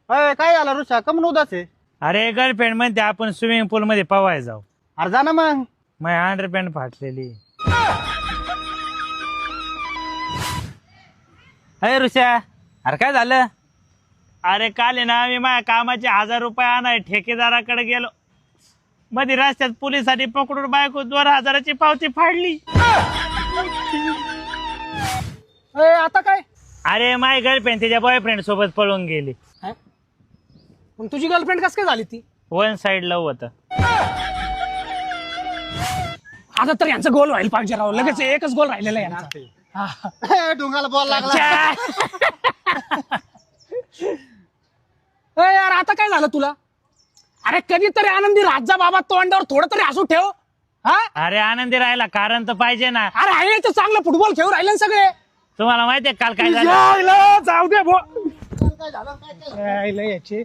अय काय झालं ऋषा कमन उदास आहे? अरे गर्लफ्रेंड म्हणते आपण स्विमिंग पूल मध्ये पवाय जाऊ. अरे जा ना मग. माझी अंडरपॅन्ट फाटलेली. अरे ऋषा, अरे काय झालं? अरे काल आहे ना मी माझ्या कामाचे 1000 रुपये आणाय ठेकेदाराकडे गेलो. मध्ये रस्त्यात पोलिसांनी पकडून बायको 2000ची पावती फाडली. ए, आता काय? अरे माझी गर्लफ्रेंड तिच्या बॉयफ्रेंड सोबत पळून गेली. हा? मग तुझी गर्लफ्रेंड कस काय झाली ती? वन साइड लव होतं. आता तर यांचा गोल व्हायला पाहिजे राव. लगेच एकच गोल राहिलेला आहे यांचा. हा. डोंगाला बॉल लागला. ए यार, आता काय झालं तुला? अरे कधीतरी आनंदी राजा बाबा तोंडावर थोडं तरी हसू ठेव. हा? अरे आनंदी राहिला कारण तर पाहिजे ना. अरे आहे तर चांगलं फुटबॉल खेळून राहिले ना सगळे. तुम्हाला माहितीये काल काय झालं? यायला जाऊ दे भो. काय झालं काय यायला याचे